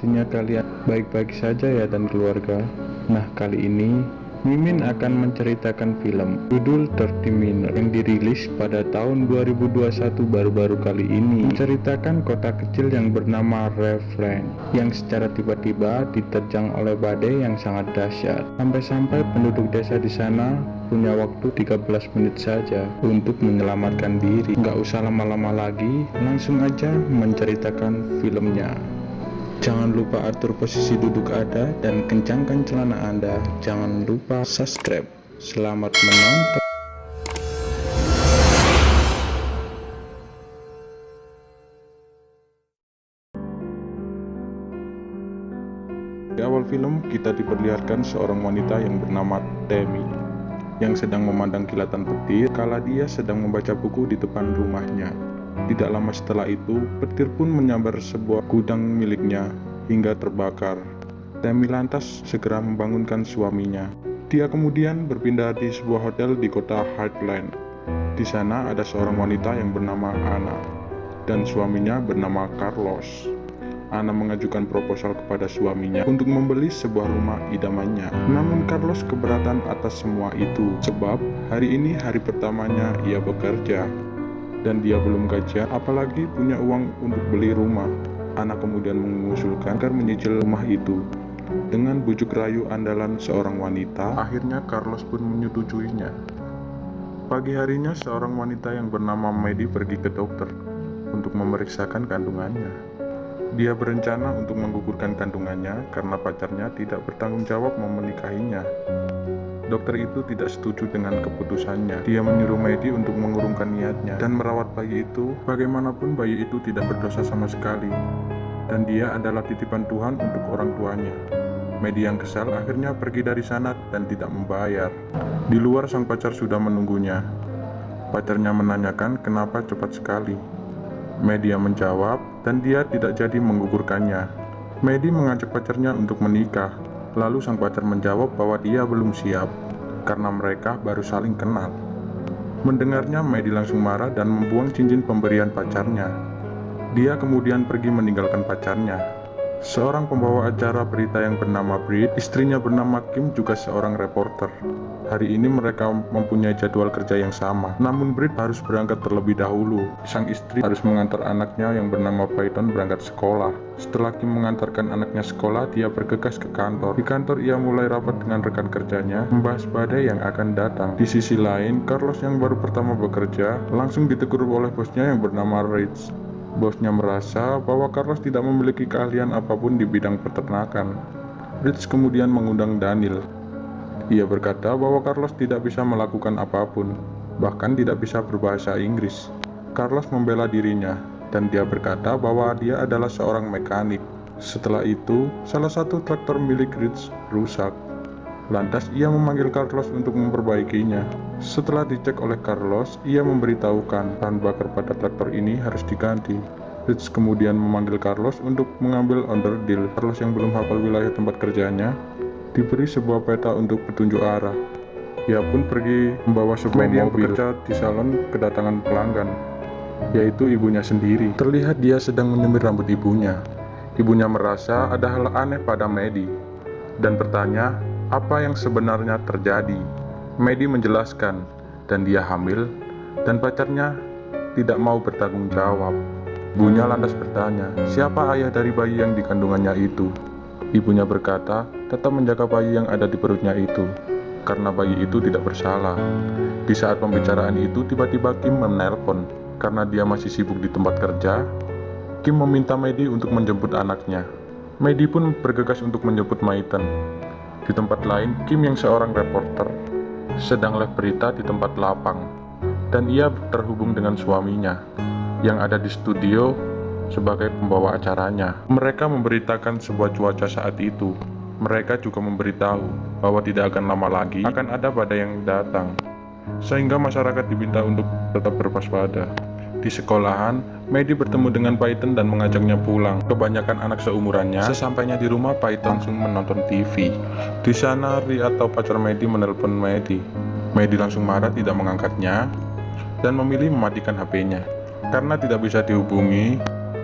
Pastinya kalian baik-baik saja ya dan keluarga. Nah, kali ini Mimin akan menceritakan film judul 30 Minutes yang dirilis pada tahun 2021 baru-baru kali ini, menceritakan kota kecil yang bernama Refrain yang secara tiba-tiba diterjang oleh badai yang sangat dahsyat, sampai-sampai penduduk desa di sana punya waktu 13 menit saja untuk menyelamatkan diri. Nggak usah lama-lama lagi, langsung aja menceritakan filmnya. Jangan lupa atur posisi duduk Anda dan kencangkan celana Anda. Jangan lupa subscribe. Selamat menonton. Di awal film kita diperlihatkan seorang wanita yang bernama Tammy yang sedang memandang kilatan petir kala dia sedang membaca buku di depan rumahnya. Tidak lama setelah itu, petir pun menyambar sebuah gudang miliknya hingga terbakar. Tammy lantas segera membangunkan suaminya. Dia kemudian berpindah di sebuah hotel di kota Heartland. Di sana ada seorang wanita yang bernama Anna dan suaminya bernama Carlos. Anna mengajukan proposal kepada suaminya untuk membeli sebuah rumah idamannya. Namun Carlos keberatan atas semua itu, sebab hari ini hari pertamanya ia bekerja dan dia belum gajian, apalagi punya uang untuk beli rumah. Anna kemudian mengusulkan agar menyicil rumah itu. Dengan bujuk rayu andalan seorang wanita, akhirnya Carlos pun menyetujuinya. Pagi harinya seorang wanita yang bernama Maddie pergi ke dokter untuk memeriksakan kandungannya. Dia berencana untuk menggugurkan kandungannya karena pacarnya tidak bertanggung jawab menikahinya. Dokter itu tidak setuju dengan keputusannya. Dia menyuruh Maddie untuk mengurungkan niatnya dan merawat bayi itu. Bagaimanapun bayi itu tidak berdosa sama sekali, dan dia adalah titipan Tuhan untuk orang tuanya. Maddie yang kesal akhirnya pergi dari sana dan tidak membayar. Di luar sang pacar sudah menunggunya. Pacarnya menanyakan kenapa cepat sekali. Maddie menjawab dan dia tidak jadi menggugurkannya. Maddie mengajak pacarnya untuk menikah. Lalu sang pacar menjawab bahwa dia belum siap karena mereka baru saling kenal. Mendengarnya, Maddie langsung marah dan membuang cincin pemberian pacarnya. Dia kemudian pergi meninggalkan pacarnya. Seorang pembawa acara berita yang bernama Britt, istrinya bernama Kim juga seorang reporter. Hari ini mereka mempunyai jadwal kerja yang sama, namun Britt harus berangkat terlebih dahulu. Sang istri harus mengantar anaknya yang bernama Peyton berangkat sekolah. Setelah Kim mengantarkan anaknya sekolah, dia bergegas ke kantor. Di kantor ia mulai rapat dengan rekan kerjanya, membahas badai yang akan datang. Di sisi lain, Carlos yang baru pertama bekerja, langsung ditegur oleh bosnya yang bernama Rich. Bosnya merasa bahwa Carlos tidak memiliki keahlian apapun di bidang peternakan. Rich kemudian mengundang Daniel. Ia berkata bahwa Carlos tidak bisa melakukan apapun, bahkan tidak bisa berbahasa Inggris. Carlos membela dirinya, dan dia berkata bahwa dia adalah seorang mekanik. Setelah itu, salah satu traktor milik Rich rusak. Lantas ia memanggil Carlos untuk memperbaikinya. Setelah dicek oleh Carlos, ia memberitahukan bahan bakar pada traktor ini harus diganti. Rich kemudian memanggil Carlos untuk mengambil onderdil. Carlos yang belum hafal wilayah tempat kerjanya diberi sebuah peta untuk petunjuk arah. Ia pun pergi membawa sebuah mobil. Yang bekerja di salon kedatangan pelanggan, yaitu ibunya sendiri. Terlihat dia sedang menyemir rambut ibunya. Ibunya merasa ada hal aneh pada Maddie dan bertanya apa yang sebenarnya terjadi. Maddie menjelaskan dan dia hamil dan pacarnya tidak mau bertanggung jawab. Ibunya lantas bertanya, siapa ayah dari bayi yang dikandungannya itu? Ibunya berkata, tetap menjaga bayi yang ada di perutnya itu, karena bayi itu tidak bersalah. Di saat pembicaraan itu, tiba-tiba Kim menelpon. Karena dia masih sibuk di tempat kerja, Kim meminta Maddie untuk menjemput anaknya. Maddie pun bergegas untuk menjemput Maiten. Di tempat lain, Kim yang seorang reporter sedang live berita di tempat lapang, dan ia terhubung dengan suaminya yang ada di studio sebagai pembawa acaranya. Mereka memberitakan sebuah cuaca saat itu. Mereka juga memberitahu bahwa tidak akan lama lagi akan ada badai yang datang, sehingga masyarakat diminta untuk tetap berwaspada. Di sekolahan, Maddie bertemu dengan Peyton dan mengajaknya pulang. Kebanyakan anak seumurannya, sesampainya di rumah, Peyton langsung menonton TV. Di sana, Ri atau pacar Maddie menelpon Maddie. Maddie langsung marah tidak mengangkatnya dan memilih mematikan HP-nya. Karena tidak bisa dihubungi,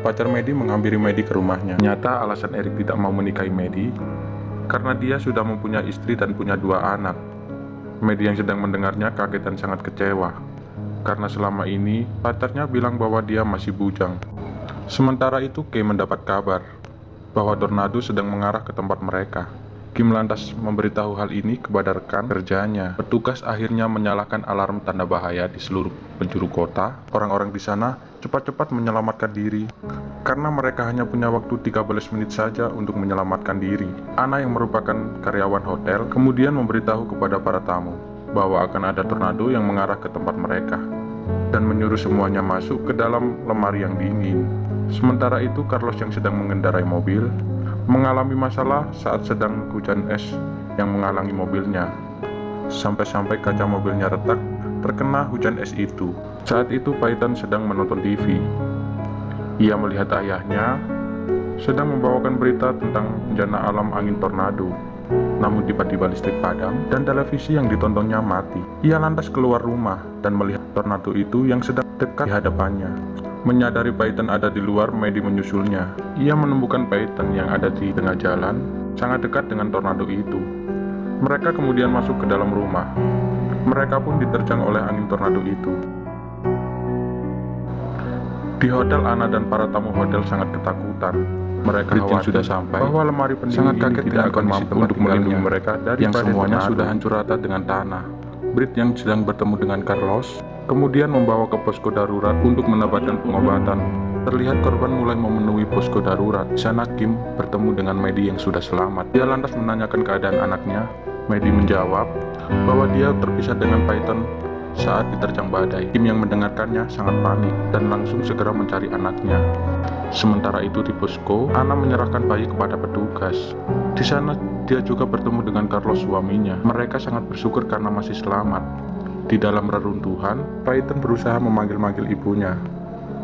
pacar Medi menghampiri Medi ke rumahnya. Nyata alasan Erik tidak mau menikahi Medi karena dia sudah mempunyai istri dan punya 2 anak. Medi yang sedang mendengarnya kaget dan sangat kecewa karena selama ini pacarnya bilang bahwa dia masih bujang. Sementara itu Kay mendapat kabar bahwa tornado sedang mengarah ke tempat mereka. Kim lantas memberitahu hal ini kepada rekan kerjanya. Petugas akhirnya menyalakan alarm tanda bahaya di seluruh penjuru kota. Orang-orang di sana cepat-cepat menyelamatkan diri karena mereka hanya punya waktu 13 menit saja untuk menyelamatkan diri. Ana yang merupakan karyawan hotel kemudian memberitahu kepada para tamu bahwa akan ada tornado yang mengarah ke tempat mereka dan menyuruh semuanya masuk ke dalam lemari yang dingin. Sementara itu Carlos yang sedang mengendarai mobil mengalami masalah saat sedang hujan es yang menghalangi mobilnya. Sampai-sampai kaca mobilnya retak terkena hujan es itu. Saat itu Peyton sedang menonton TV. Ia melihat ayahnya sedang membawakan berita tentang bencana alam angin tornado. Namun tiba-tiba listrik padam dan televisi yang ditontonnya mati. Ia lantas keluar rumah dan melihat tornado itu yang sedang dekat di hadapannya. Menyadari Peyton ada di luar, Medi menyusulnya. Ia menemukan Peyton yang ada di tengah jalan, sangat dekat dengan tornado itu. Mereka kemudian masuk ke dalam rumah. Mereka pun diterjang oleh angin tornado itu. Di hotel, Ana dan para tamu hotel sangat ketakutan. Mereka khawatir sudah sampai bahwa lemari pendingin sangat kaget tidak akan mampu untuk melindungi mereka dari yang semuanya sudah hancur rata dengan tanah. Brit yang sedang bertemu dengan Carlos kemudian membawa ke posko darurat untuk mendapatkan pengobatan. Terlihat korban mulai memenuhi posko darurat. Di sana Kim bertemu dengan Medi yang sudah selamat. Dia lantas menanyakan keadaan anaknya. Medi menjawab bahwa dia terpisah dengan Peyton saat diterjang badai. Kim yang mendengarkannya sangat panik dan langsung segera mencari anaknya. Sementara itu di posko, Ana menyerahkan bayi kepada petugas. Di sana dia juga bertemu dengan Carlos suaminya. Mereka sangat bersyukur karena masih selamat. Di dalam reruntuhan, Peyton berusaha memanggil-manggil ibunya.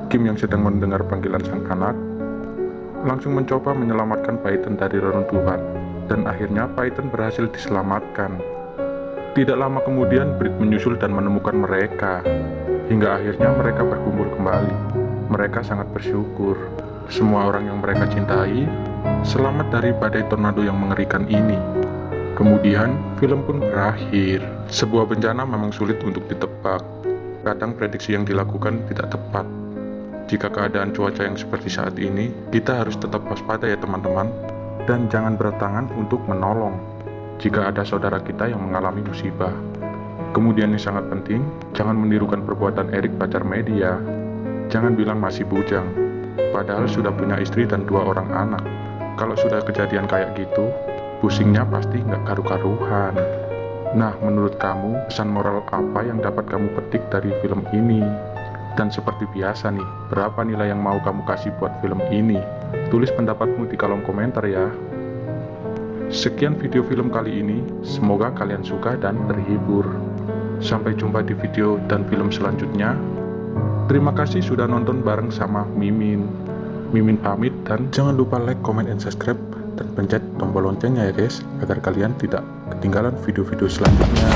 Kim yang sedang mendengar panggilan sang anak langsung mencoba menyelamatkan Peyton dari reruntuhan, dan akhirnya Peyton berhasil diselamatkan. Tidak lama kemudian Brit menyusul dan menemukan mereka. Hingga akhirnya mereka berkumpul kembali. Mereka sangat bersyukur. Semua orang yang mereka cintai selamat dari badai tornado yang mengerikan ini. Kemudian film pun berakhir. Sebuah bencana memang sulit untuk ditebak. Kadang prediksi yang dilakukan tidak tepat. Jika keadaan cuaca yang seperti saat ini, kita harus tetap waspada ya teman-teman. Dan jangan berat tangan untuk menolong jika ada saudara kita yang mengalami musibah. Kemudian yang sangat penting, jangan menirukan perbuatan Erik pacar Medi ya. Jangan bilang masih bujang, padahal sudah punya istri dan 2 orang anak. Kalau sudah kejadian kayak gitu, pusingnya pasti nggak karu-karuhan. Nah, menurut kamu, pesan moral apa yang dapat kamu petik dari film ini? Dan seperti biasa nih, berapa nilai yang mau kamu kasih buat film ini? Tulis pendapatmu di kolom komentar ya. Sekian video film kali ini, semoga kalian suka dan terhibur. Sampai jumpa di video dan film selanjutnya. Terima kasih sudah nonton bareng sama Mimin. Mimin pamit dan jangan lupa like, comment, and subscribe dan pencet tombol loncengnya ya guys, agar kalian tidak ketinggalan video-video selanjutnya.